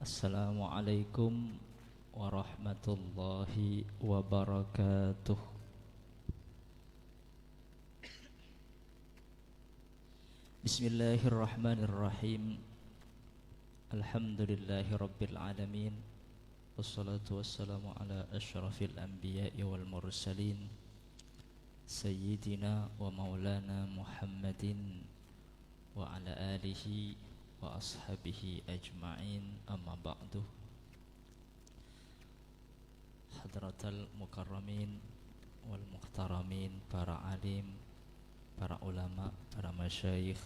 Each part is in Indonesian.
Assalamualaikum warahmatullahi wabarakatuh. Bismillahirrahmanirrahim. Alhamdulillahi rabbil alamin. Wassalatu wassalamu ala asyrafil anbiya'i wal mursalin Sayyidina wa maulana Muhammadin wa ala alihi wa ashabihi ajma'in, amma ba'du. Hadratal mukarramin wal muhtaramin, para alim, para ulama, para masyayikh,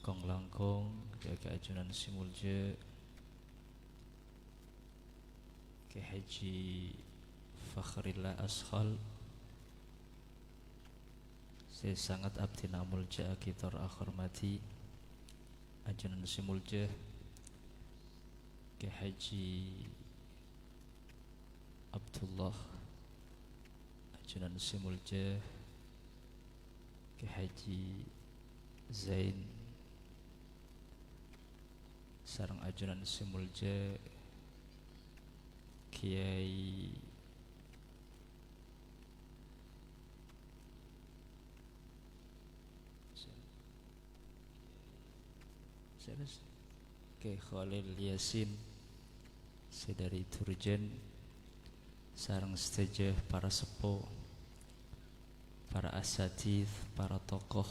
kong langkong, Jaga Ajunan Simulje, Ki Haji Fakhrillah Ashal, saya sangat abdi namulja kita akhormati Ajunan Simulje, Ki Haji Abdullah Ajunan Simulje, Ki Haji Zain sareng Ajunan Simulje, Kiai Kiai Khalil Yasin sedari Turjen, sareng sedaya para sepuh, para asatidz, para tokoh,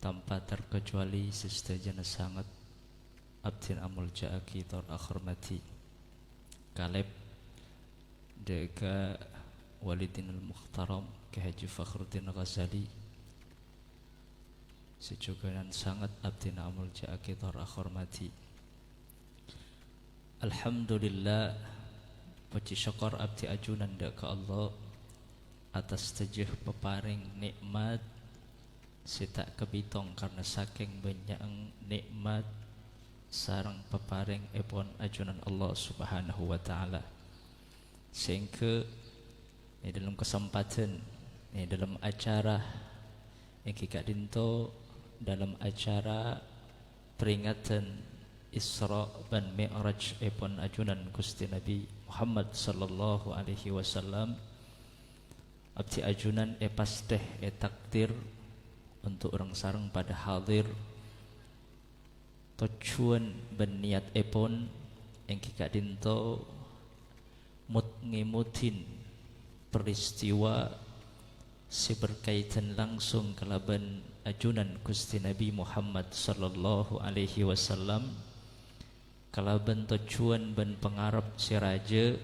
tanpa terkecuali sesedajana sangat abdin amul ja'aki tor akhormati Kaleb Deka Walidin al-Mukhtaram Ki Haji Fakhruddin Ghazali, sejuganan sangat abdin amul ja'aki tor akhormati. Alhamdulillah, puji syukur abdi ajunan ke Allah atas tejuh peparing nikmat sitak kebitong karena saking banyak nikmat sarang peparing epon ajunan Allah Subhanahu wa taala, sehingga dalam kesempatan dalam acara yang kita dinto dalam acara peringatan Isra dan Mi'raj epon ajunan Gusti Nabi Muhammad sallallahu alaihi wasallam, abdi ajunan pasteh takdir untuk orang sarang pada hadir tujuan berniat epon yang kita dinto ngimutin peristiwa si berkaitan langsung kelaban ajunan Gusti Nabi Muhammad sallallahu alaihi wasallam, kalaban tujuan ben pengarap si raja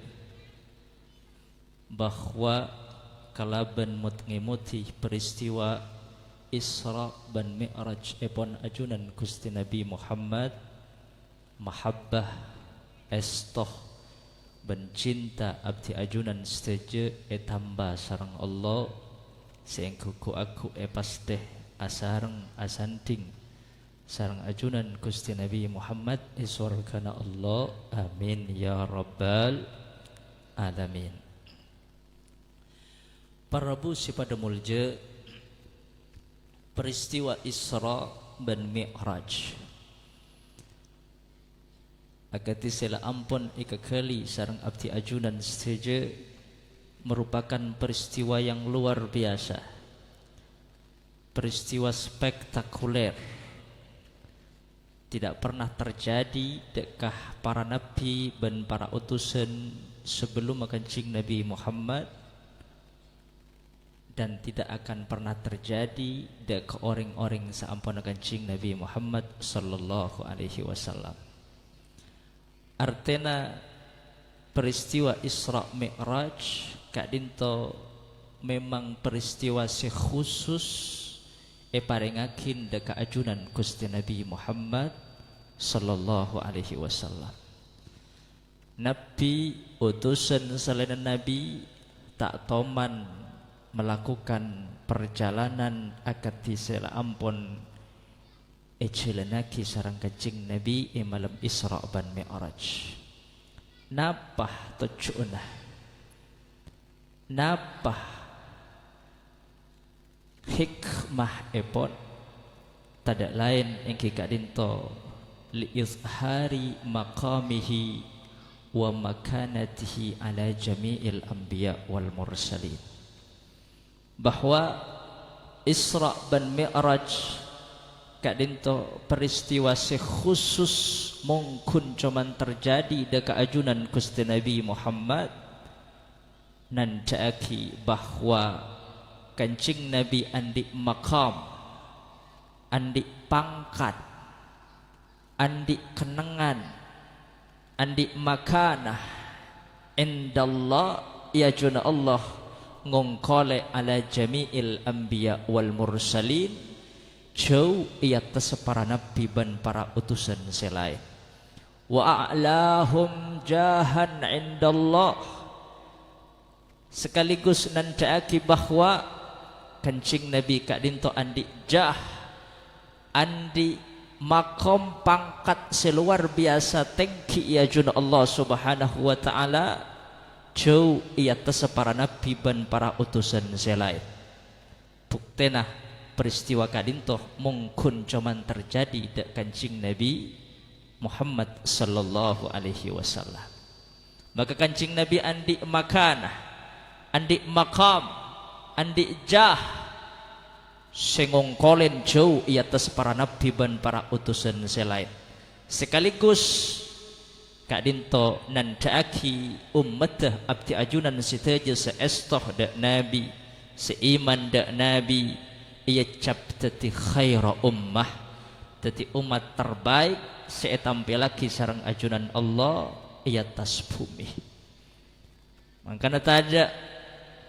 bahwa kalaban ngimuti peristiwa Isra dan Mi'raj epon ajunan Gusti Nabi Muhammad, mahabbah estoh ben cinta abdi ajunan seteje tambah sarang Allah, sehingga aku pasteh asareng asanding sarang ajunan Gusti Nabi Muhammad isurgana Allah, amin ya rabbal alamin. Para busi pada mulja peristiwa Isra dan Mi'raj agati sela ampun ikakali sarang abdi ajunan saja merupakan peristiwa yang luar biasa, peristiwa spektakuler, tidak pernah terjadi dekah para nabi dan para utusan sebelum kancing Nabi Muhammad, dan tidak akan pernah terjadi dek orang-orang seampun kancing Nabi Muhammad sallallahu alaihi wasallam. Artena peristiwa Isra Mi'raj kak dinto memang peristiwa khusus paringakin dek ajunan Gusti Nabi Muhammad sallallahu alaihi wasallam. Nabi utusan selain Nabi tak toman melakukan perjalanan akati sela ampun ejelenaki sarang kecing Nabi malam Isra ban Mi'raj. Napah tujuanah, napah hikmah epon tidak lain yang kika dinto liizhari maqamihi wa makanatihi ala jami'il anbiya wal mursalin. Bahwa Isra dan Mi'raj kadinto peristiwa khusus mungkin cuman terjadi dekat ajunan Gusti Nabi Muhammad nan jaaki bahwa kancing Nabi andi makam, andi pangkat, andi kenangan, andi makanah indallah ya juna Allah ngongkole ala jami'il anbiya wal mursalin jauh ia para nabi dan para utusan selain wa a'lahum jahan indallah sekaligus nandaaki bahwa kancing Nabi kadinto andi jah andi makom pangkat seluar biasa tinggi ya juna Allah subhanahu wa ta'ala jauh ia para nabi dan para utusan selain. Buktena peristiwa kadinto mungkin cuman terjadi dek kancing Nabi Muhammad sallallahu alaihi wasallam. Maka kancing Nabi andi makanah, andi makam, andi jah sengongkolen jauh ia para nabi dan para utusan selain. Sekaligus kadinto nandaaki ummatah abdi ajunan sitaja seestoh dak nabi seiman dak nabi ia cap tati khaira ummah tati umat terbaik seetampilaki sarang ajunan Allah ia tas bumi. Makanya tada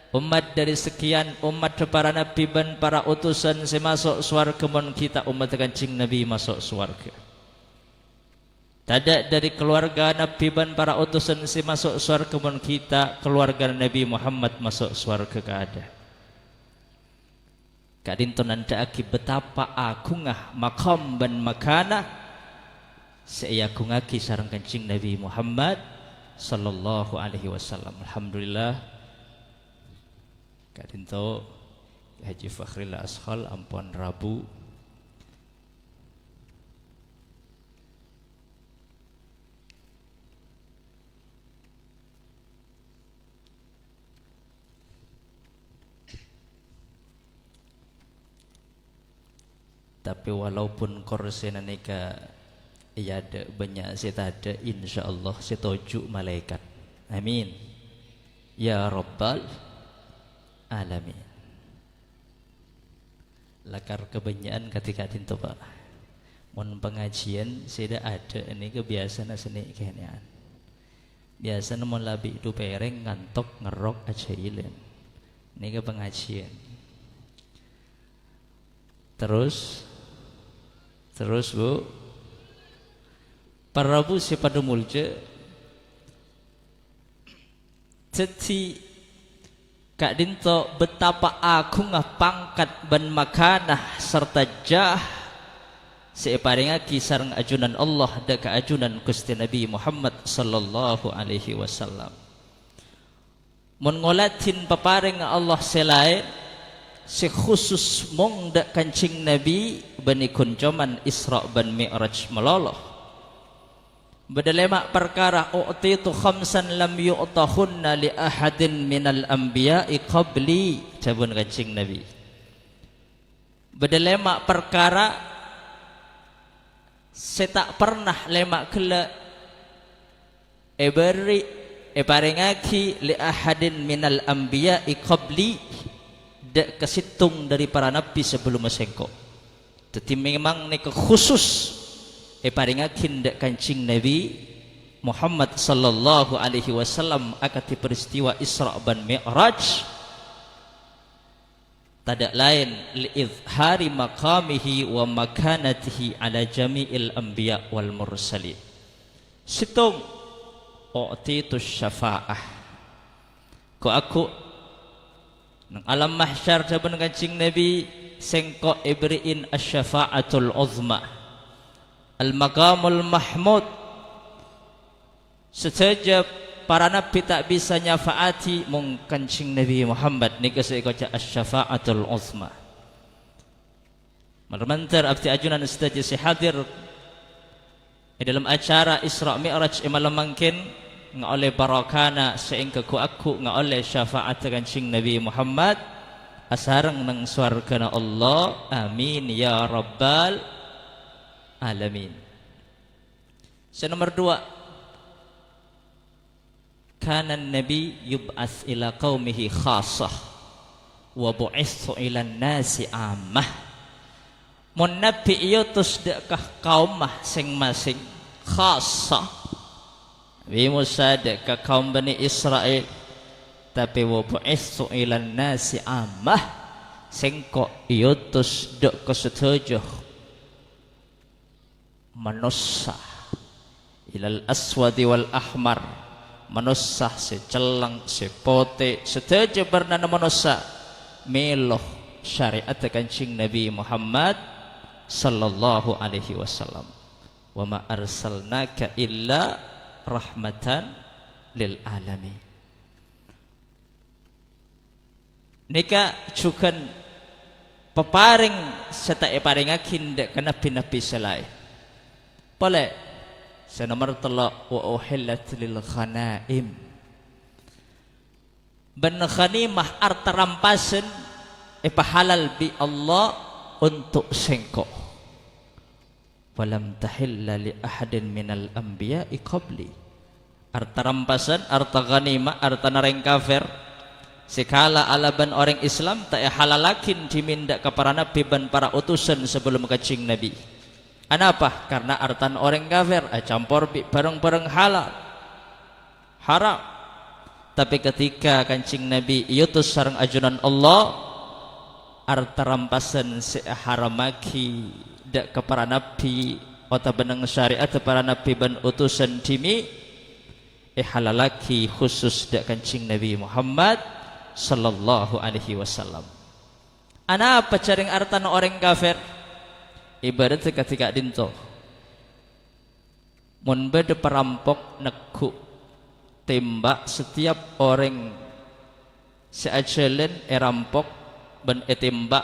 umat dari sekian umat para nabi dan para utusan semasuk swarga mun kita umat kancing Nabi masuk swarga. Tada dari keluarga Nabi dan para utusan si masuk swarga mun kita keluarga Nabi Muhammad masuk swarga keada. Kadinto nandaaki betapa agungah makam dan makanah seagungaki sareng kancing Nabi Muhammad sallallahu alaihi wasallam. Alhamdulillah kadinto Haji Fakhril Ashal ampun Rabu tapi walaupun korsen nika ya ada banyak setada insyaallah setuju malaikat amin ya rabbal alamin. Lakar kebanyakan ketika tinto Pak mun pengajian tidak ada ini kebiasaan seni kehenean biasa mun labi itu pereng ngantok ngerok aja ilen ini ke pengajian terus Bu para Rabu siapa mulja jadi Kak dinto betapa agungah pangkat dan makanah serta jah separingaki sareng ajunan Allah dek ajunan Gusti Nabi Muhammad sallallahu alaihi wasallam. Mun ngolatin paparing Allah selain sekhusus mong dek kancing Nabi bani kuncoman Isra ban Mi'raj meloloh. Bedalema perkara u'titu khamsan lam yu'tahunna li ahadin minal anbiya'i qabli cabun kancing Nabi. Bedalema perkara saya tak pernah lemak kela beri paringaki li ahadin minal anbiya'i qabli dek kesitung dari para nabi sebelum masengko. Tetapi memang nek khusus paringakin dek kancing Nabi Muhammad sallallahu alaihi wasallam akati peristiwa Isra dan Mi'raj tidak lain liizhari maqamihi wa makanatihi ala jami'il anbiya wal mursalin. Situng u'titu syafa'ah ko aku nang alam mahsyar jaban kancing Nabi sengko ibriin asy-syafa'atul uzma al-maqamul mahmud sejak para nabi tak bisa nyafaati mung kancing Nabi Muhammad ni kasi ko asy-syafa'atul uzma marmantar abdi ajunan stajis hadir Di dalam acara Isra Mi'raj malam mungkin ngoleh barakana sehingga ku aku ngoleh syafaat kancing Nabi Muhammad asarang nang swargana Allah. Amin ya rabbal alamin. Nomor 2, kana nabi yub'ats ila qaumihi khassah wa bu'itsu ila nasi ammah. Mun nabi yutus dekah kaum masing-masing khassah. Nabi Musa dekah kaum Bani Israel, tapi wa bu'itsu ila nasi ammah sing kok yutus dek kesetujuh manusia ilal aswadi wal ahmar, manusia secelang sepote setuju bernana manusia meloh syariat kancing Nabi Muhammad sallallahu alaihi wasallam. Wa ma arsalnaka illa rahmatan lil alamin. Nika cukan peparing serta paringakin dek kena nabi selai. Boleh senomor 3, wa uhillat lil ghanaim. Ben ghanimah arta rampasan halal bi Allah untuk sengkok. Walam tahilla li ahadin minal anbiya'i qabli. Arta rampasan, arta ghanimah, arta nareng kafir sekala alaban orang Islam tak halalakin dimindak ke para nabi dan para utusan sebelum kacing Nabi. Anapa? Karena artan orang kafir campur barang-barang halal haram. Tapi ketika kancing Nabi yutus sareng ajunan Allah, arta rampasan seharamaki dak ke para nabi atau benang syariat para nabi ban utusan dimi halalaki khusus dak kancing Nabi Muhammad sallallahu alaihi wasallam. Ana apa caring artan orang kafir? Ibarat ketika dinto mun bede perampok neku tembak setiap orang seajelen rampok ben tembak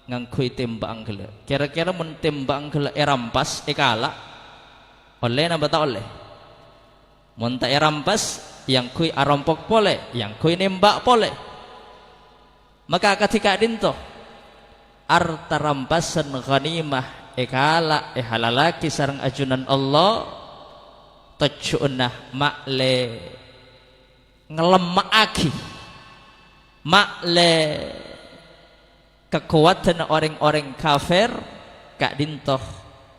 ngangkui tembak anggela. Kira-kira mun tembak anggela rampas kala oleh napa tak oleh? Mun tak rampas yang kui arampok pole, yang kui nembak pole. Maka ketika dinto arta rampasan ghanimah kala halalaki sareng ajunan Allah tajunah makle ngelemaki makle kekuatan orang-orang kafir kak dintoh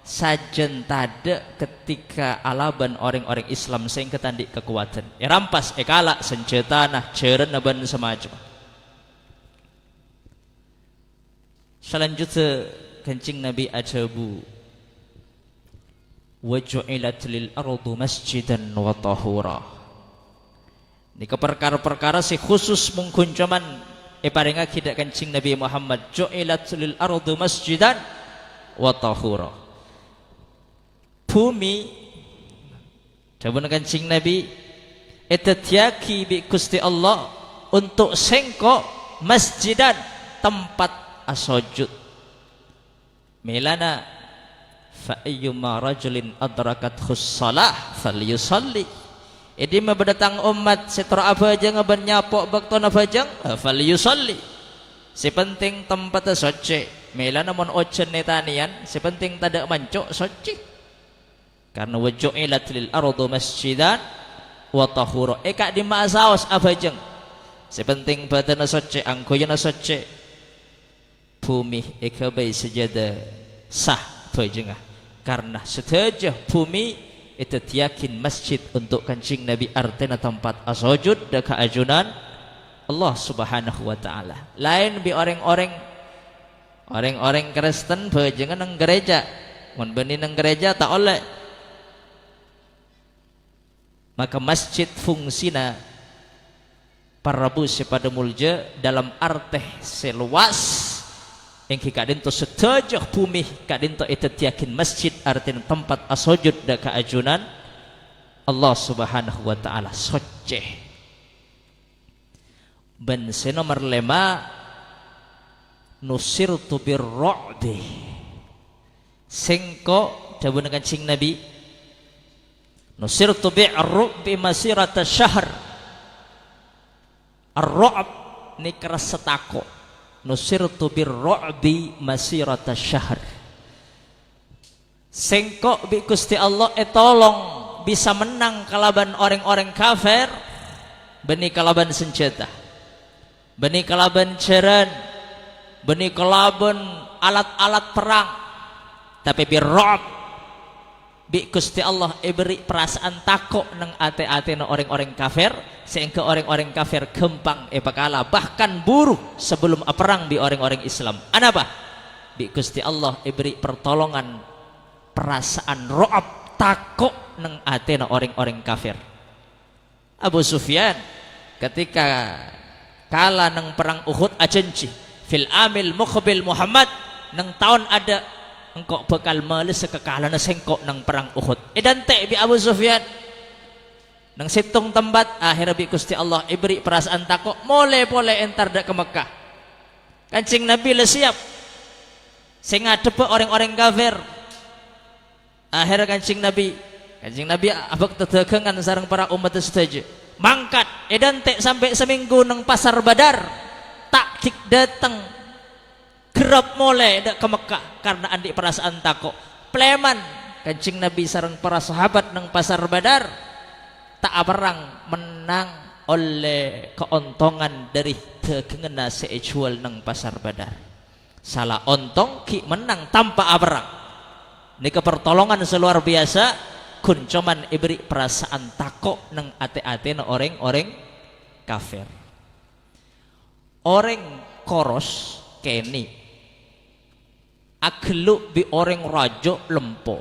sajen tada ketika alaban orang-orang Islam sing ketandik kekuatan rampas kala senjata nah ceren aban semacam. Selanjutnya kencing Nabi ajabu wa ju'ilat lil ardu masjidan wa tahura. Ini perkara-perkara si khusus mungkuncaman paringa kita kencing Nabi Muhammad ju'ilat lil ardu masjidan wa tahura. Bumi dabun kencing Nabi etetiaki bi Gusti Allah untuk sengkok masjidan tempat asojud. Milana fa ayyuma rajulin adrakat khussalah falyusalli. Idi mabadatang umat setra abajang aban nyapok bakton abajang falyusalli. Sepenting tempat soce. Milana mon ochen netanian sepenting tada mancok soce. Karena waju'ilat lil ardu masjidan wa tahura. Kak di maasaos abajang. Sepenting badana soce angkoyana soce. Bumi ekabai sejada sah bajengah. Karena setajah bumi itu yakin masjid untuk kancing Nabi artena tempat asojud deka ajunan Allah subhanahu wa ta'ala. Lain bi orang-orang Kristen bajengan nang gereja. Mun beni nang gereja tak oleh. Maka masjid fungsina parabu pada mulja dalam arteh seluas yang kadin to setajah bumi kadin to itu yakin masjid artinya tempat asojud daka ajunan Allah subhanahu wa ta'ala soceh. Ben nomor 5 nusirtu birru'bi sengko dabun kancing Nabi Nusirtu bi'ru'bi masirata syahr. Ar-ru'b ni keras setako. Nusirtu bir-ru'bi masirata syahr. Sengkok bi Gusti Allah tolong bisa menang kalaban orang-orang kafir beni kalaban senjata, beni kalaban jaran, beni kalaban alat-alat perang. Tapi bir-ru'b bi Gusti Allah beri perasaan takut nang ate-ate na orang-orang kafir sehingga orang-orang kafir gempang bakala bahkan buruh sebelum perang bi orang-orang Islam. Anapa? Bi Gusti Allah beri pertolongan perasaan ru'ab takut nang ate na orang-orang kafir. Abu Sufyan ketika kala nang perang Uhud ajanji fil amil muqbil Muhammad nang tahun ada engkau bakal males kekalahan sengkok nang perang Uhud. Dante bi Abu Sufyan nang situng tempat akhirnya bi Gusti Allah iberi perasaan takut boleh entar dak ke Mekah. Kancing Nabi le siap sing ngadep orang-orang kafir. Akhirnya kancing Nabi abak tedagangan sareng para umat setuju mangkat Dante sampai seminggu nang pasar Badar tak datang gerap mulai dak ke Mekah karena andi perasaan takut. Pleman kancing Nabi sareng para sahabat nang pasar Badar tak perang menang oleh keuntungan dari dagangan sejual nang pasar Badar. Salah ontong ki menang tanpa perang. Ini kepertolongan seluar biasa kun cuman iberi perasaan takut nang ate-ate na orang-orang kafir. Orang koros keni agluk bi orang rajo lempo.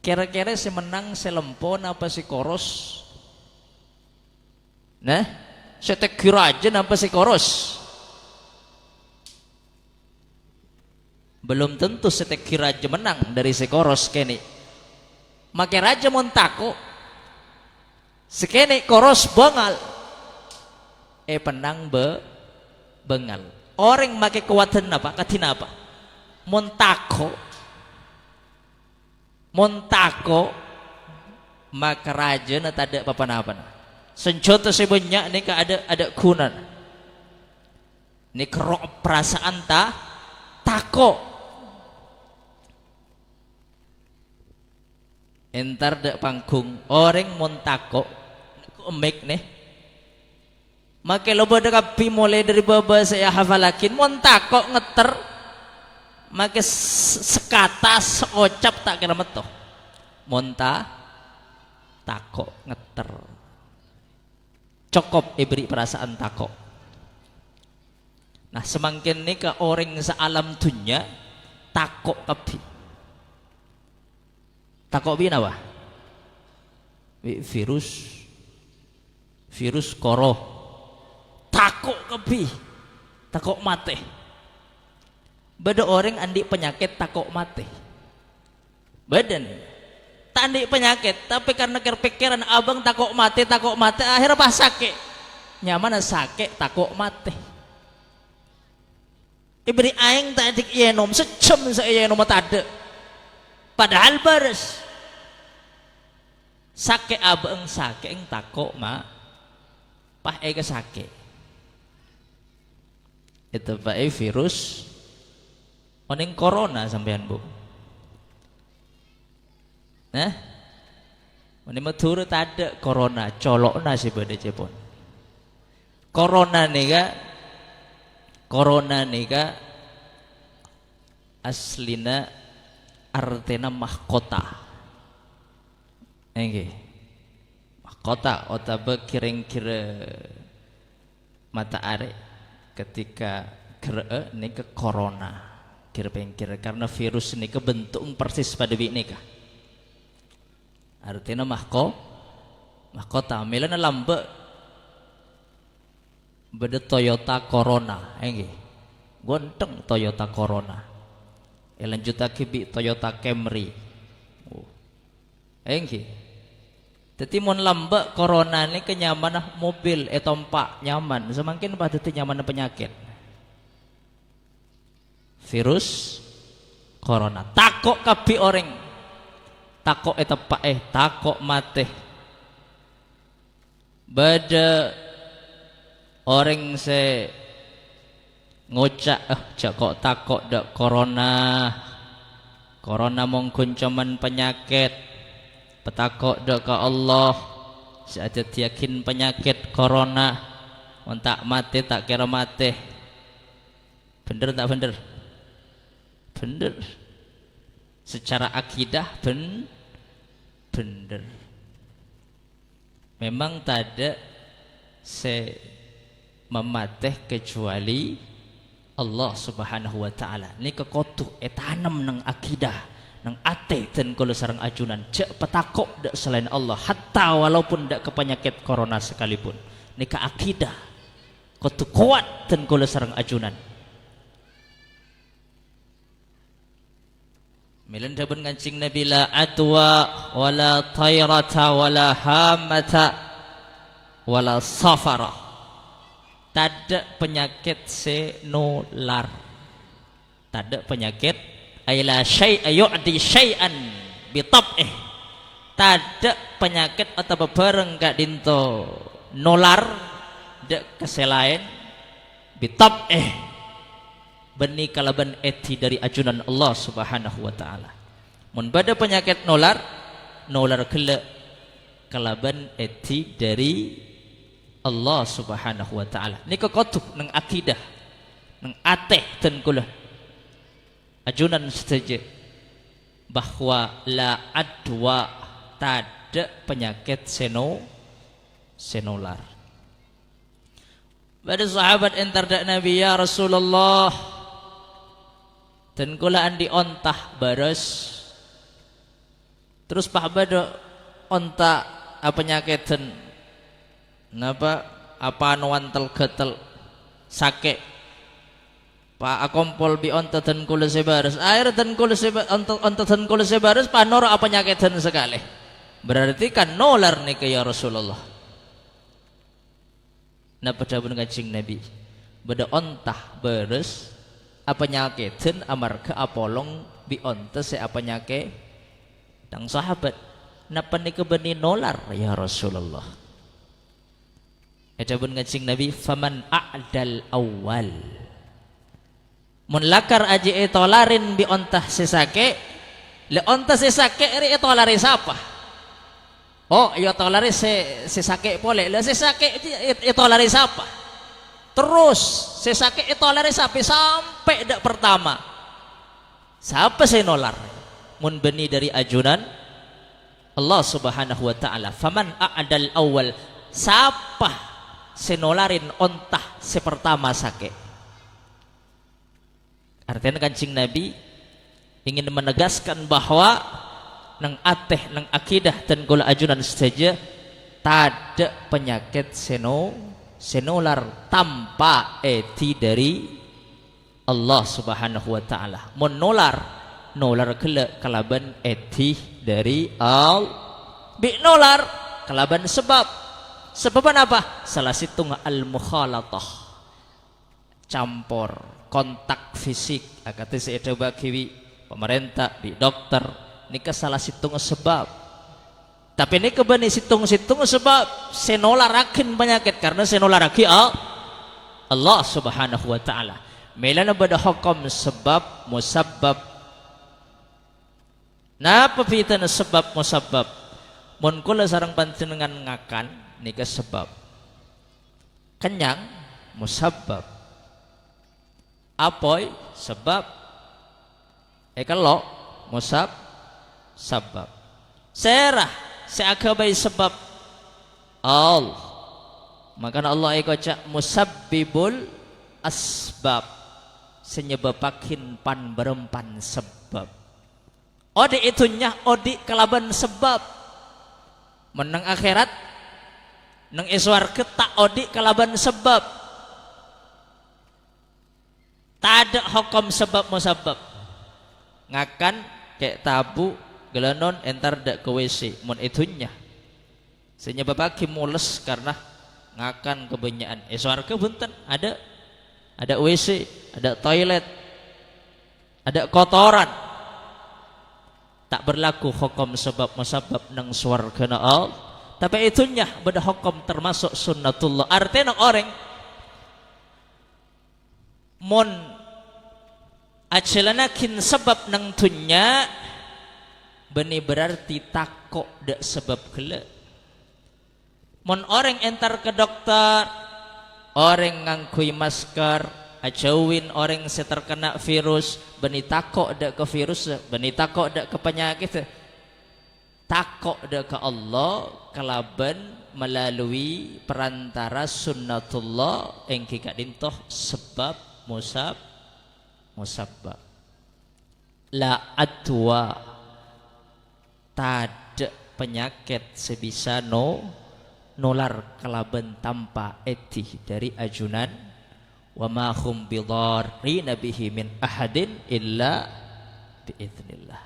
Kira-kira si menang si lempo napa si koros? Nah, si tegi raja napa si koros? Belum tentu si tegi raja menang dari si koros keni. Make raja montako sekene koros bengal penang bengal. Orang make kekuatan apa? Katina apa? Montako maka raja na tada apa-apa. Senjata sebanyak ni ka ada kunan. Ni kerok perasaan tako. Entar dak panggung orang montako emek nih. Make loba dak mulai dari baba saya hafalakin montako ngeter make sekata seocap tak kira metoh monta tako ngeter cokop iberi perasaan tako. Nah semakin ni ke orang sealam dunya tako kabi tako bi nawa virus koro tako kabi tako mate. Beda orang andi penyakit takut mati. Badan tak andi penyakit tapi karena kepikiran abang takut mati akhirnya pas sakit. Nyaman sakit takut mati. Iberi aing tak adik yenom secem saya yenom tade. Padahal bares. Sakit abang sakit ing takut pah ega sakit. Itu pak virus oning corona sampean bu. Nah, ini matur ada corona, colok nasi pada cepon. Corona nih aslina artena mahkota. Enggih. Mahkota otabe kiring-kira mata are ketika kere nih ke corona. Kira-kira karena virus ini kebentuk persis pada nikah. Artinya mahkota melana lambe beda Toyota Corona enggih. Gonteng Toyota Corona. Lanjut lagi bi Toyota Camry. Enggih. Jadi mon lambe Corona ini kenyamanan mobil tompak nyaman. Semakin pada nyaman penyakit. Virus corona takut kabi orang takok tepak takok mate bada orang se ngocak jakok takok dak corona mungkin cuman penyakit petakok dak ke Allah saja yakin penyakit corona tak mati tak kira mati bener tak bener bener secara akidah bener memang tak ada se memateh kecuali Allah subhanahu wa ta'ala ini kekotuh tanam nang akidah nang ate dan kalau sarang ajunan cek petakok dak selain Allah hatta walaupun dak kepenyakit corona sekalipun ini ke akidah kotuh kuat dan kalau sarang ajunan milan dabun ngancing Nabi la atwa wala tayrata wala hamata wala safara tak penyakit senular tak penyakit ayla syai' yu'di syai'an bitab'ih tak penyakit atau bebereng gak dinto nular dak keselain bitab'ih benih kalaban eti dari ajunan Allah subhanahu wa ta'ala mun bada penyakit nular kele kalaban eti dari Allah subhanahu wa ta'ala ini kekotuh nang akidah nang ateh dan kula ajunan saja bahwa la adwa tada penyakit senular pada sahabat entar dak Nabi ya Rasulullah dan kula andi ontah bares terus pak bada onta apa penyakitan napa apa nuantel getel sakit pak akompol bi onta dan kula sebares air dan kula sebares onta dan kula sebares panora apa nyakitan sekali berarti kan nular nih ya Rasulullah napa dawuh Kanjeng Nabi beda ontah beres apa nyakitan amarga apolong bi onta se apa nyake tang sahabat napa nih kebeni nular ya Rasulullah adapun Kanjeng Nabi faman a'dal awal mun lakar aji etolarin bi ontah sesake le ontah sesake ri etolari siapa oh iya etolari sesake pole le sesake etolari siapa terus sesake etolari sampai dak pertama siapa senolar mun beni dari ajunan Allah subhanahu wa ta'ala faman a'dal awal siapa senolarin ontah sepertama sakit artinya Kanjeng Nabi ingin menegaskan bahwa nang ateh nang akidah dan kula ajunan saja tak penyakit senular tanpa eti dari Allah subhanahu wa ta'ala menular kele kalaban eti dari bi nular kalaban Sebaban apa? Salah situng al-mukhalatah campur kontak fisik akate saya coba kiwi pemerintah di dokter nikah salah situng sebab tapi ini kebani situng sebab senolarakin penyakit karena senolarakin Allah subhanahu wa ta'ala melana bada hukum sebab musabbab napa pitana sebab musabbab mun kula sareng panjenengan ngakan nika sebab kenyang musabbab apoy sebab kalau sabab serah seagabai sebab Allah maka Allah cak musabbibul asbab senyebabakin pan berempan sebab odi itunya odi kalaban sebab menang akhirat nang iswar ketak odi kalaban sebab tak ada hukum sebab musabab ngakan kayak tabu gelanon entar dak ke WC mun itunya senyebabaki mules karena ngakan kebanyakan iswar ke bunten ada WC ada toilet ada kotoran tak berlaku hukum sebab musabab nang swarga Allah, tapi itunya beda hukum termasuk sunnatullah. Artinya orang mon acelanakin sebab nang tunya beni berarti takok dak sebab kele. Mon orang entar ke dokter, orang ngangkui masker, ajauin orang terkena virus, beni takok dak ke virus, beni takok dak ke penyakit, takok dak ke Allah kalaban melalui perantara sunnatullah yang kika dintoh sebab musabab. La adwa, tada penyakit sebisa nular kalaban tanpa etih dari ajunan. Wa ma hum bidarrina bihi min ahadin illa biiznillah.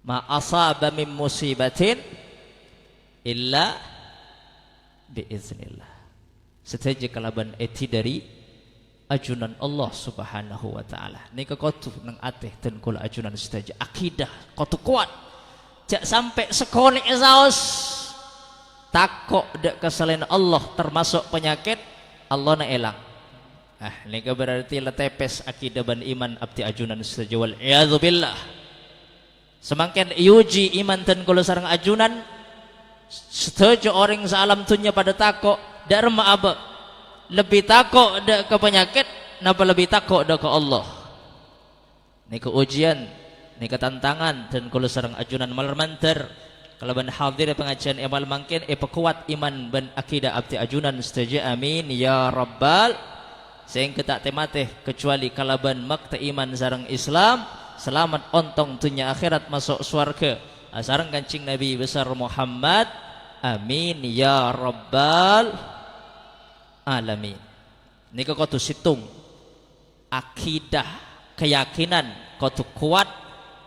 Ma asaba min musibatin illa biiznillah. Setaja kalaban etih dari ajunan Allah subhanahu wa ta'ala. Ini kekotu nang ateh dan kula ajunan setaja akidah kotu kuat. Jak sampai sekonik saus takok dak kesalahan Allah termasuk penyakit Allah na elang. Ini berarti letepes akidah ban iman abdi ajunan setaja wal iyadzubillah. Semakin yuji iman dan kula sareng ajunan setaja orang salam tunya pada takok dharma aba lebih takok dak ke penyakit napa lebih takok dak ke Allah. Ini ke ujian, ini ke tantangan dan kula sareng ajunan malar manter kalaban hadir pengajian emal mangkin perkuat iman ban akidah abdi ajunan setuju amin ya rabbal. Sehingga tak temateh kecuali kalaban makta iman sareng Islam selamat ontong dunia akhirat masuk surga sareng kancing Nabi besar Muhammad amin ya rabbal alamin. Ini kotu situng akidah keyakinan kotu kuat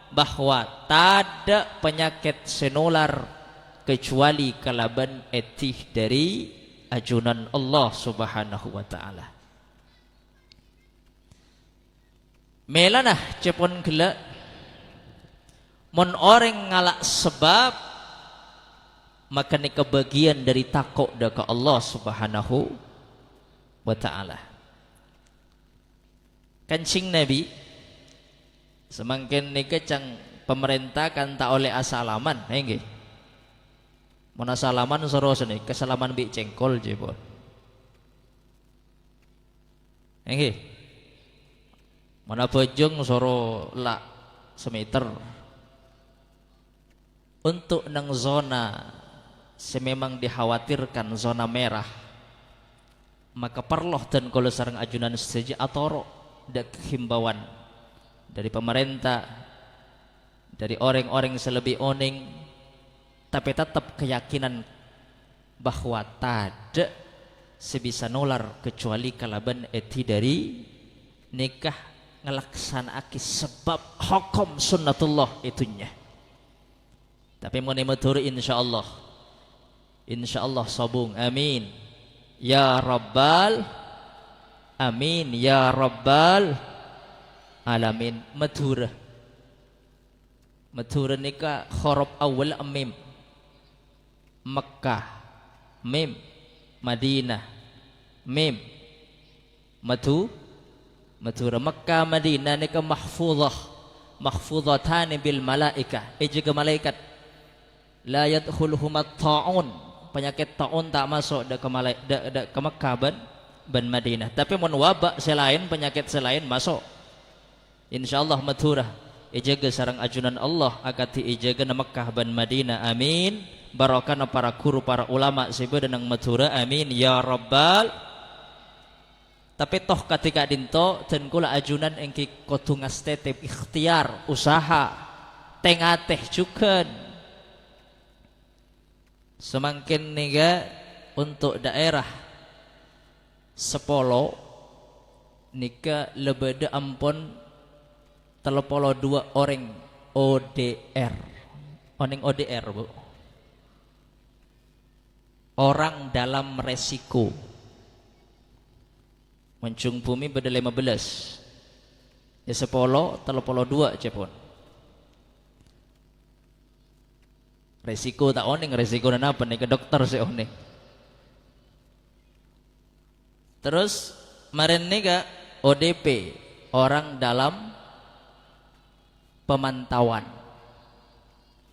bahwa tada penyakit senular kecuali kalaban etih dari ajunan Allah subhanahu wa ta'ala. Melanah cepon gela mon orang ngalak sebab maka ni kebagian dari takok daka Allah subhanahu wa ta'ala. Kancing Nabi semakin ni kecang pemerintah kan tak oleh asalaman, nggih. Mun asalaman soro seni kesalaman bi cengkol je pun. Nggih. Mun bojong soro la semeter. Untuk nang zona sememang dikhawatirkan zona merah maka perloh dan kalau sareng ajunan setuju atoro dak himbauan dari pemerintah, dari orang-orang selebih oning, tapi tetap keyakinan bahwa tak sebisa nular kecuali kalaban eti dari nikah ngelaksanaake sebab hukum sunnatullah itunya. Tapi mau matur insyaallah sabung amin ya rabbal amin ya rabbal alamin. Madhura nika huruf awal mim Makkah mim Madinah mim Madhura Makkah Madinah nika mahfudhatani bil malaikah juga malaikat la yadkhuluhumat ta'un penyakit ta'un tak masuk ke Makkah ban Madinah. Tapi mun wabak selain penyakit selain masuk insyaallah madhurah ijaga sarang ajunan Allah akati ijaga na Makkah ban Madinah amin. Barakana para guru para ulama sebe nang madhurah amin ya rabbal. Tapi toh ketika dinto dan kula ajunan engki kudu ngastetep ikhtiar usaha tengateh juga semakin niga untuk daerah Sepolo nika lebeda ampun 32 orang ODR. Oning ODR, Bu. Orang dalam resiko. Mencung bumi beda 15. Ya 10, 32 cepon. Resiko tak oning, resiko apa nih ke dokter sih oning. Terus kemarin nih kak ODP, orang dalam pemantauan.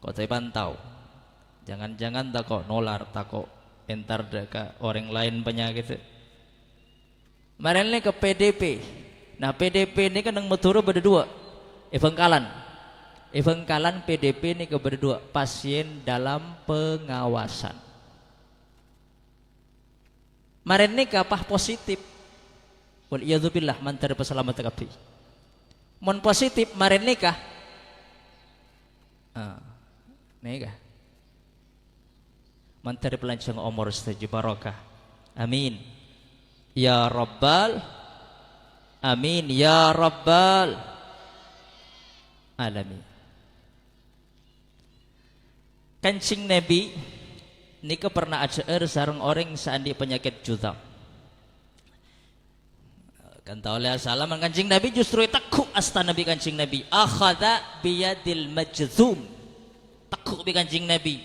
Kok saya pantau? Jangan-jangan tak kok nolar, tak kok entar deka orang lain penyakit. Kemarin nih ke PDP. Nah PDP ini kan yang meturu berdua, Bengkalan PDP ini ke berdua, pasien dalam pengawasan. Kemarin ini kapah positif. Waliyadzubillah mantar peselamat kapi. Mon positif kemarin nikah. Nikah. Mantar pelancong umur setuju barokah. Amin. Ya Rabbal. Amin ya Rabbal alamin. Kancing Nabi nika pernah ajar sareng orang seandi penyakit juzam. Kan tahu oleh salam kancing Nabi justru takuk asta Nabi kancing Nabi akhadha biyadil majzum. Takuk bi kancing Nabi.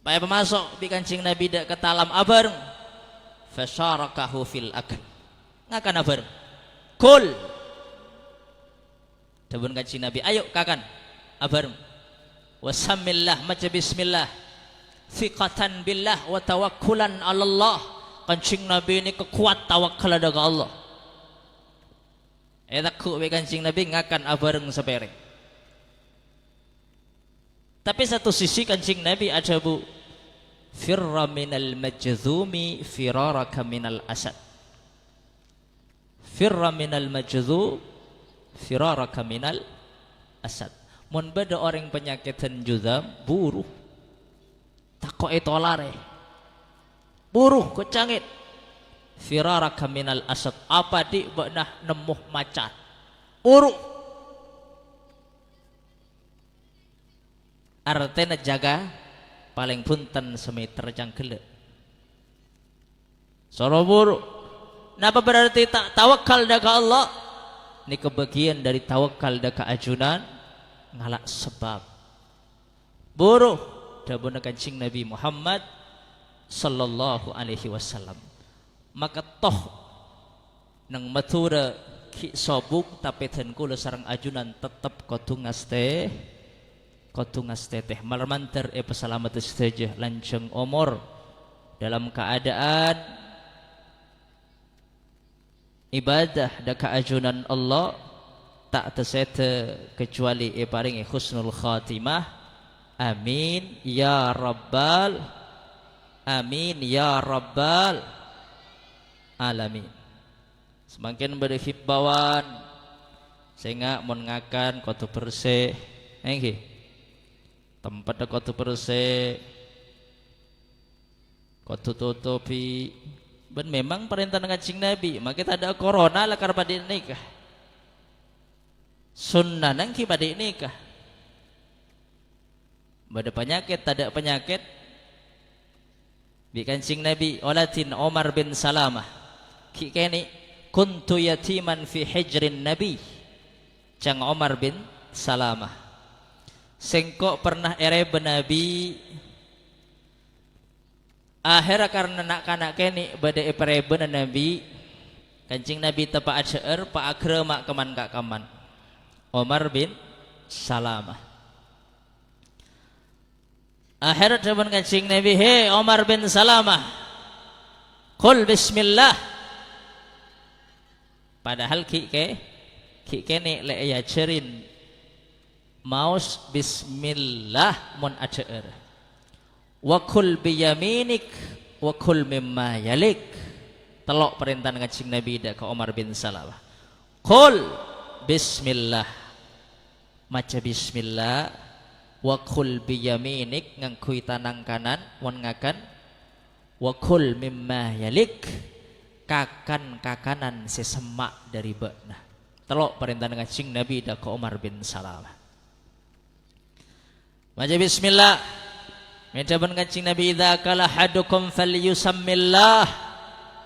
Baik pemasok bi kancing Nabi dak ketalam abareng. Fasyarakahu fil akl. Ngakan abareng. Kul. Dabun kancing Nabi, ayo kakan abareng. Wasamillah maca bismillah. Thiqatan billah wa tawakkulan 'ala Allah. Kancing Nabi ini kekuat tawakal ada ke Allah. Takku be kancing Nabi ngakan abareng sapereng. Tapi satu sisi kancing Nabi ada bu, firra minal majzumi firaraka minal asad. Firra minal majzum firaraka minal asad. Mun beda orang penyakitan juzam buruh takok etolare buruh kecangit firaraka minal asad apa di benah nemuh macan buruh artena jaga paling punten semeter jangkele soro buruh. Napa berarti tak tawakal daga Allah? Ini kebagian dari tawakal daga ajunan ngalak sebab. Buruh dabuna kancing Nabi Muhammad sallallahu alaihi wasallam. Maka toh nang matura ki sobuk tapi ten kula sareng ajunan tetep kotungas teh malamanter pesalamat saja lanceng umur dalam keadaan ibadah daka ajunan Allah tak terseta kecuali paringi husnul khatimah. Amin ya rabbal alamin. Semakin berhibbawan sehingga mon ngakan kotu bersih nggih tempat kotu bersih kotu tutupi. Ben memang perintah kancing Nabi, maka kita ada corona lah karena pada nikah. Sunnah nangki pada nikah. Pada penyakit, tak ada penyakit. Bi kancing Nabi, olatin Omar bin Salamah. Ki kene kuntu yatiman fi hijrin Nabi. Cang Omar bin Salamah. Sengkok pernah erebe Nabi. Akhirnya karena nak keni bade epereben Nabi kancing Nabi tepa acer pa akrema keman kak kaman Omar bin Salamah. Akhirnya teman kancing Nabi, he Omar bin Salamah qul bismillah. Padahal ki keni le ya cerin maus bismillah mon acer. Wa kul biyaminik wa kul mimma yalik. Telok perintah kancing Nabi dak ke Omar bin Salamah. Qul bismillah. Maca bismillah wa kul biyaminik ngangkui tanang kanan wan ngakan wa kul mimma yalik kakan kakanan sesemak dari bekna. Telok perintah kancing Nabi dak ke Omar bin Salamah. Maca bismillah. Mencaban kancing Nabi idza kala hadukum falyusammillah.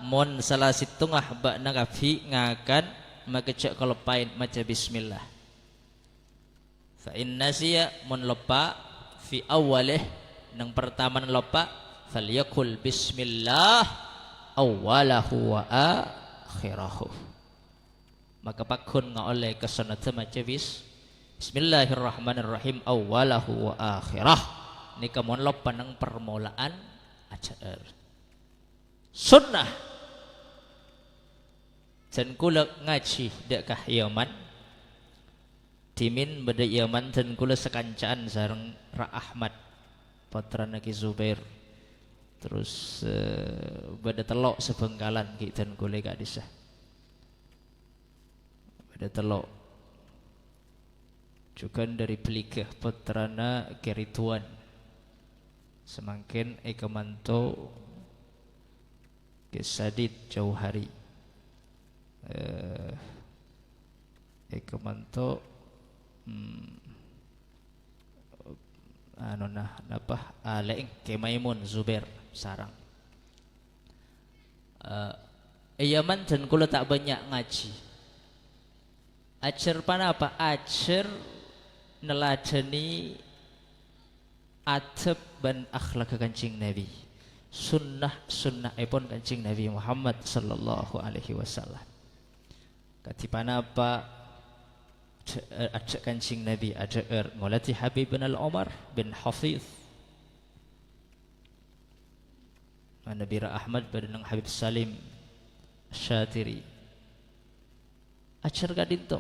Mon salah situngah bakna kafi ngakan maka cek kelepain maca bismillah. Fa in nasiya mun lupa fi awwalih nang pertama lupa falyakul bismillah awwalahu wa akhirahu. Maka pakun nga oleh kesunatan macawis bismillahirrahmanirrahim awwalahu wa akhirah. Ni kamun lupa nang permulaan ajar sunnah dan kula ngaji dekah Yaman timin beda Yaman dan kula sekancaan sareng Ra Ahmad putra Naki Zubair terus beda telok sebengkalan ki dan kula gak disah beda telok juga dari Belikah putrana Kerituan semakin ekamanto Kesadid jauh hari ekamanto anu nah napa alaing Kemaimun Zubair sarang Yaman dan kula tak banyak ngaji ajar panapa ajar neladeni adab dan akhlak Kanjeng Nabi sunnah ipun Kanjeng Nabi Muhammad sallallahu alaihi wasallam katipana apa ada Kanjeng Nabi ada ngolati Habib bin Al-Umar bin Hafiz Nabi Ra Ahmad bin Habib Salim Syatiri ajar kadinto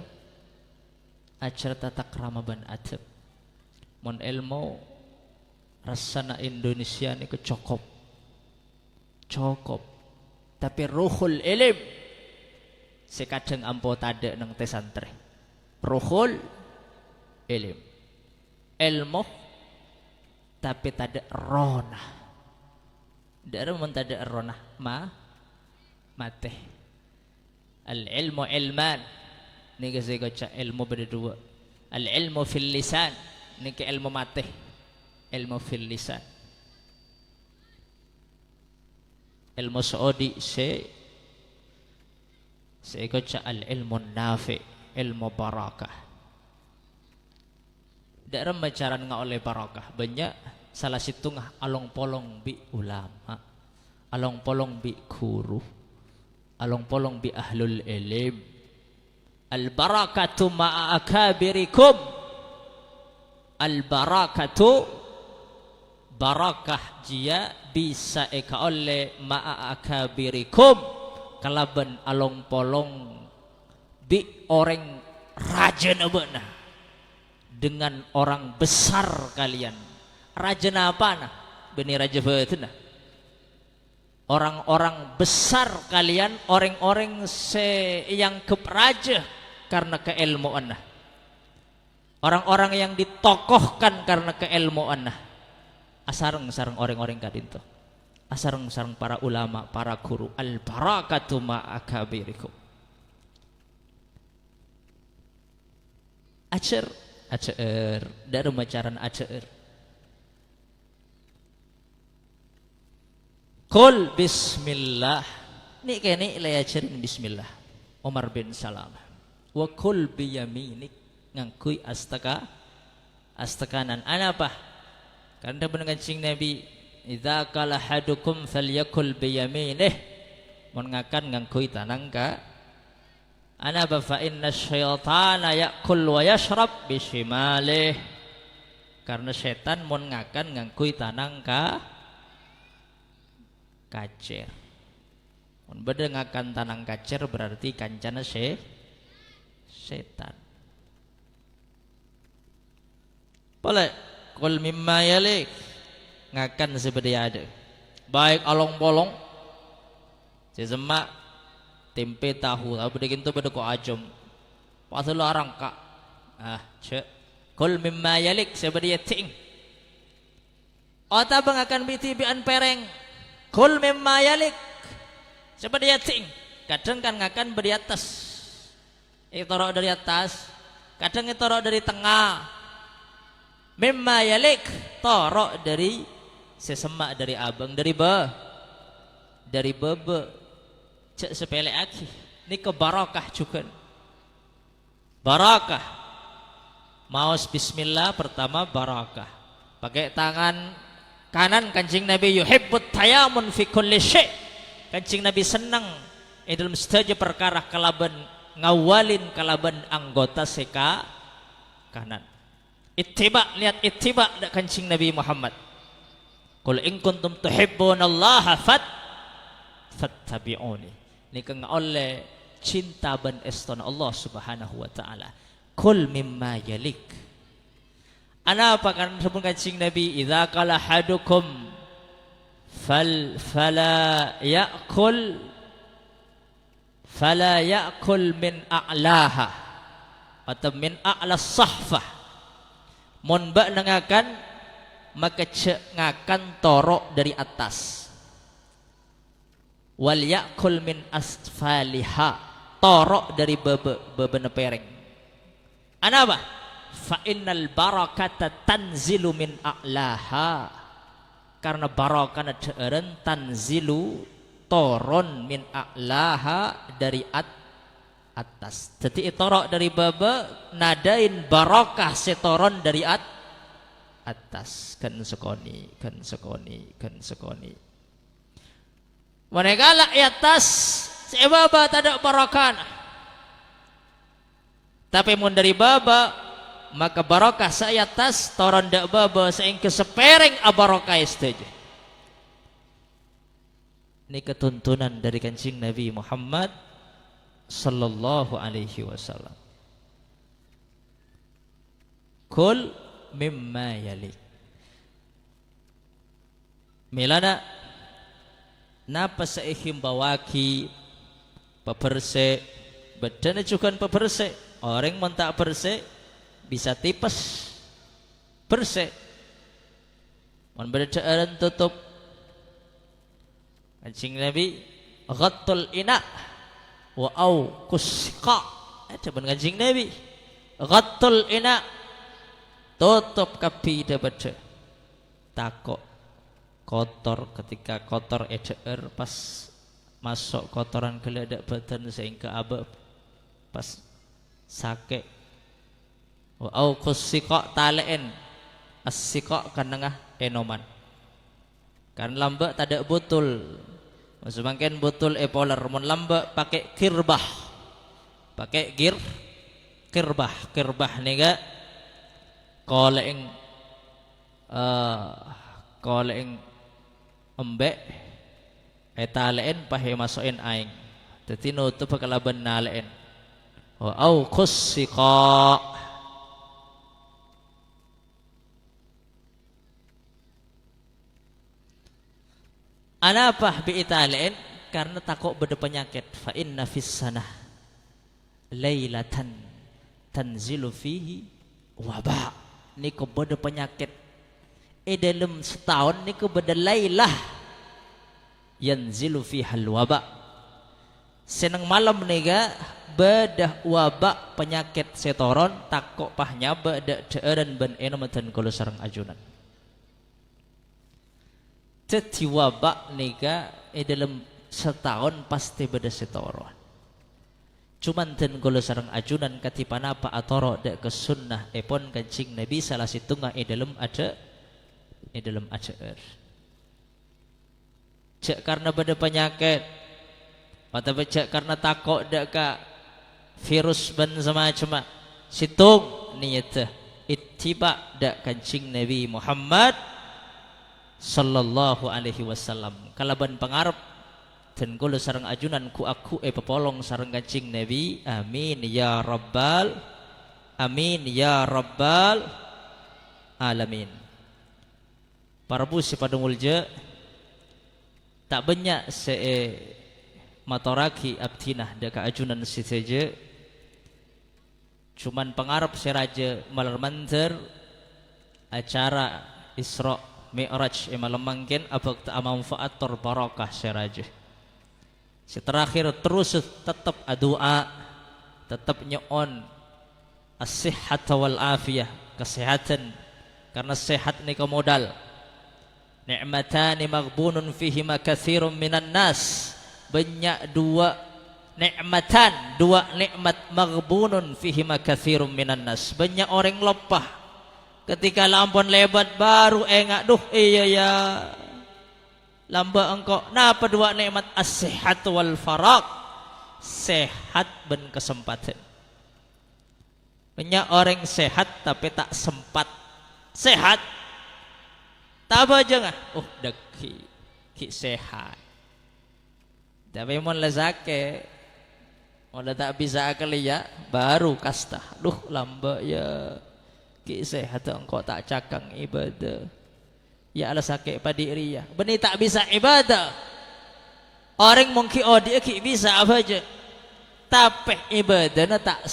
ajar tata krama ban adab mon ilmu rasana Indonesia ni cukup tapi ruhul ilim sekadang ampo tada nang tesantre ruhul ilim ilmu tapi tada ronah dara mun tada ronah mate al ilmu ilman ni kasi kaca ilmu berdua al ilmu fil lisan ni ke ilmu mate ilmu fil lisan ilmu Saudi saya kaca al ilmu nafi ilmu barakah daerah macaran nga oleh barakah banyak salah situ ngah along polong bi ulama along polong bi guru along polong bi ahlul ilim al barakatu ma'a akabirikum al barakatu barakah jia bisa eka oleh ma'a akabirikum kalaban along polong bi orang raja nabana dengan orang besar kalian raja apa nah beni raja betul nah orang-orang besar kalian orang-orang yang kepraja karena keilmuan nah orang-orang yang ditokohkan karena keilmuan nah asareng-sareng orang-orang kadinto asareng-sareng para ulama para guru al barakatu ma'akabirikum ajar dari macaran ajar kul bismillah ni kene ilay ajarin bismillah Umar bin Salam wa kul biyaminik ngangkui astakanan apa karena benar Kanjeng Nabi idza qala hadukum falyakul biyaminih mun ngakan ngangkui tanang ka ana ba fa inna syaitana yakul wa yashrab bishimalih karena setan mun ngakan ngangkui tanang ka kacer mun bade ngakan tanang kacer berarti kancana setan boleh kul mimma yalik ngakan seperti ada baik along bolong sesemak tempe tahu tapi begitu pada ko ajom pasal orang kak cek kul mimma yalik seperti ting ota bang akan biti bian pereng kul mimma yalik seperti ting kadang kan ngakan dari atas itu dari atas kadang itu dari tengah mimma yalik torok dari sesemak dari abang dari bebe cek sepele aki ini ke barakah juga barakah Maos bismillah pertama barakah. Pakai tangan kanan Kanjeng Nabi yuhibbut tayamun fi kulli syai'. Kanjeng Nabi senang dalam setiap perkara kalaban ngawalin kalaban anggota seka kanan. Ittiba, lihat ittiba dak Kanjeng Nabi Muhammad. Qul in kuntum tuhibbunallaha fattabi'uni. Ini kang oleh cinta ban eston Allah Subhanahu wa taala. Kul mimma yalik. Ana apa kan sebut Kanjeng Nabi idza qala hadukum fala ya'kul min a'laha atau min a'la sahfah. Mun bak nengakan maka cengakan torok dari atas. Wal ya'kul min asfaliha, torok dari bebena pereng. Ana apa? Fa innal barakata tanzilu min a'laha. Karena barakana deureun tanzilu toron min a'laha dari atas. Jadi torok dari bebe nadain barakah setoron dari atas. Kan sekoni. Manegala atas sebaba tidak barakah. Tapi mun dari baba maka barakah saya atas toron dak baba sehingga sepereng abarakah saja. Ini ketuntunan dari Kanjeng Nabi Muhammad sallallahu alaihi wasallam. Kul mimma yalik. Milana napa seihim bawaki peperse badan juga peperse. Orang yang tak bersih bisa tipes bersih. Man berdaan tutup. Kanjeng Nabi ghattul ina wa au kusqa. Coba Kanjeng Nabi ghattul ina tutup kapi dapat takok kotor ketika kotor eder pas masuk kotoran geladak badan sehingga abab pas sake wa au kusqa talen as-siqa kanengah enoman kan lambak tidak betul maksudnya betul epoler mun lambak pakai kirbah pakai kirbah niga koleng embek etalen pahe masukin aing dadi nutup kalaban nalen wa au kussiqa. Anapa biitalain karena takut beda penyakit. Fa inna fis sanah lailatan tanzilu fihi waba. Niku beda penyakit. Dalam setahun niku beda lailah yanzilu fihal waba. Senang malam niga beda wabak penyakit setoron takok pahnya beda deureun ben enomatan kula sareng ajunan. Jadi wabak niga dalam setahun pasti beda setoron. Cuman ten kula sareng ajunan katipan apa atoro dak ke sunnah epon Kanjeng Nabi salah situngah dalam ajar. Cek karena beda penyakit atau cek karena takok dak ka virus ban semacam situng niat ittiba dak Kanjeng Nabi Muhammad sallallahu alaihi wasallam kalaban pangarep dan kula sareng ajunan ku aku pepolong sareng Kanjeng Nabi amin ya rabbal alamin. Para busi pada mulja tak banyak se matoraki abdinah dak ajunan saja cuman pengarap seraja malam manter acara Isra Mi'raj malam mangkin apa manfaat barakah seraja. Terakhir terus tetap doa tetap nyoon as-sihhat wal afiyah kesehatan karena sehat ni modal. Ni'matani maghbunun fihima katsirun minan nas. Banyak dua nikmatan, dua nikmat maghbunun fihima katsirun minan nas. Banyak orang lepah ketika lampun lebat baru engak, duh iya ya lamba engkau. Napa dua nikmat? As-sihat wal farag, sehat dan kesempatan. Banyak orang sehat tapi tak sempat. Sehat tak apa aja ngah, oh ki sehat tapi mau lezake mau tak bisa kali ya baru kasta, duh lamba ya ki sehat engkau tak cakang ibadah ya ala sakit padiri ya benih tak bisa ibadah. Orang mungkin oh dia ki bisa apa aja tapi ibadahnya tak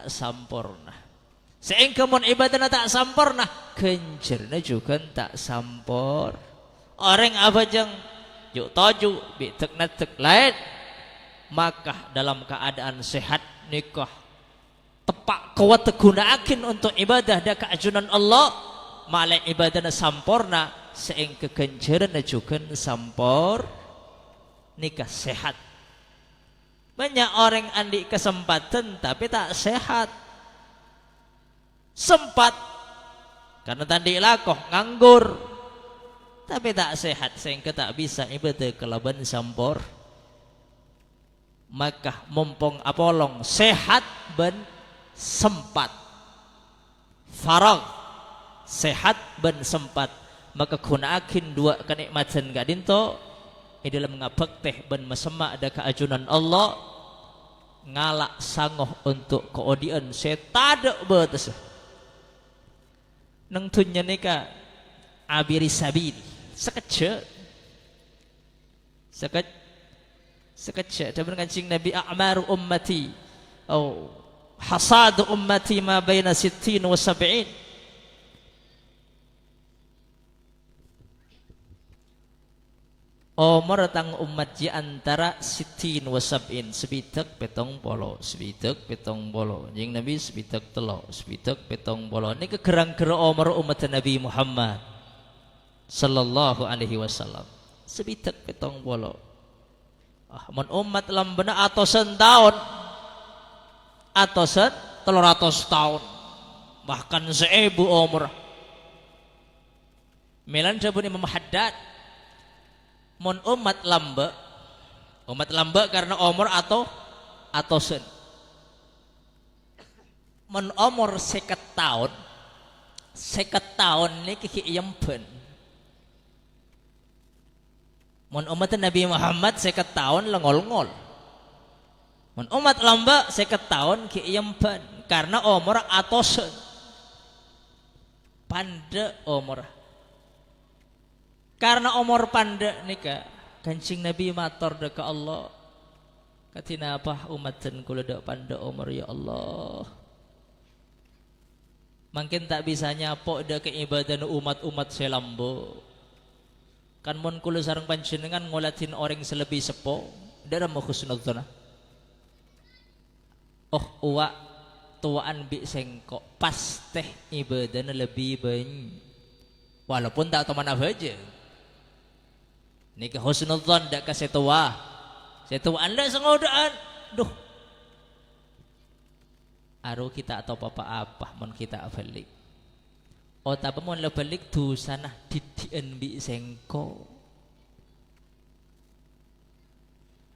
sampurna. Sehingga mun ibadahnya tak sampurna, kencerna juga tak sampur. Orang apa jeng yuk toju bitek natek lain, maka dalam keadaan sehat nikah tepak kuat gunakan untuk ibadah dan keajunan Allah, malah ibadahnya sampurna, sehingga kencerna juga sampur nikah sehat. Banyak orang andi kesempatan tapi tak sehat. Sempat karena tadi lakoh nganggur tapi tak sehat sehingga tak bisa ibadah kelaban sampur. Maka mumpung apolong sehat ben sempat farag, sehat ben sempat, maka gunakan dua kenikmatan gadinto dalam ngabak teh ben mesemak ada keajunan Allah, ngalak sangoh untuk keodian setada batas nang tunya nika abiri sabili sekecil dan kancing Nabi a'maru ummati atau hasadu ummati ma baina 60 wa 70. Umur tang umat ji antara sitin wa sab'in, sebitek petong polo, sebitek petong polo. Jeung Nabi sebitek telo, sebitek petong polo. Ini kegerang-gera umur umat Nabi Muhammad sallallahu alaihi wasallam. Sebitek petong polo. Mun umat lambena atosan tahun, atosan 300 tahun, bahkan 1000 umur. Melan sabun Imam Haddad mun umat lamba karena umur atau sen. Mun umur 50 tahun ini kiki yempen. Mun umat Nabi Muhammad 50 tahun lengol-ngol. Mun umat lamba 50 tahun kiki yempen karena umur atau sen. Pande umur. Karena umur panda nika kancing Nabi matur ke Allah katina apa umatan kula dak panda umur ya Allah mungkin tak bisa nyapok dak ke ibadah umat-umat selambo kan mun kula sareng panjenengan ngolatin orang selebih sepo dalam husnudzon uwa tuaan bi sengkok pas teh ibadahna lebih banyak walaupun tak teman apa aja. Nika husnudzon dak ka setua. Setua anda sengodaan. Duh. Aro kita atau apa mun kita balik. Oh tapi mun le balik dosanah didien bi sengko.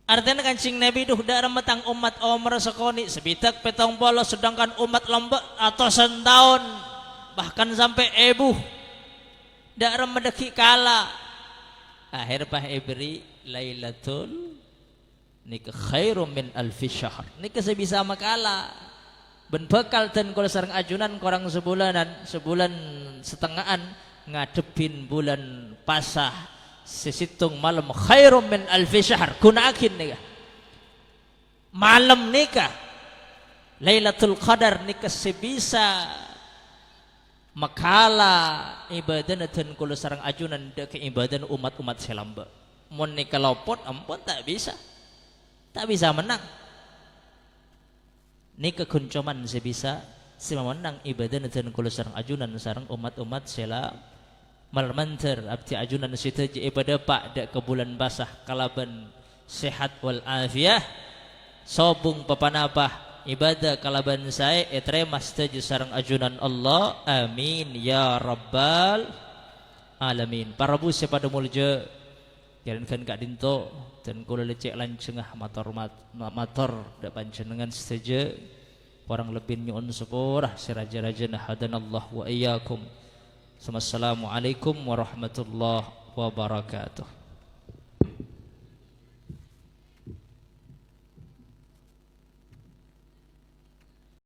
Artinya kancing Nabi duh dak remetang umat umur sekoni sebitak petong polo sedangkan umat lembek atosan tahun bahkan sampai ebuh dak remedeki kala. Akhir pah ibri lailatul nika khairum min alfi syahr nika sebisa makala ben bekal ten kalau sareng ajunan korang sebulan setengahan ngadepin bulan pasah sesitung malam khairum min alfi syahr gunakin nika malam nika lailatul qadar nika sebisa makala ibadah dan kula sarang ajunan ke ibadah umat-umat selamba mun nika lopot ampun tak bisa menang nika kuncoman sebisa menang ibadah dan kula sarang ajunan sarang umat-umat selam malmanter abdi ajunan sita ibadah pak dak ke bulan basah kalaban sehat wal afiyah, sobung papanapah ibadah kalaban saya etremas teju sareng ajunan Allah, amin ya rabbal alamin. Para busi pada mulja jalankan kak dinto dan kula lecek lancengah mator dak panjenengan setuju orang lebih nyuun sepurah si raja-raja hadanallah wa iyyakum. Assalamualaikum warahmatullahi wabarakatuh.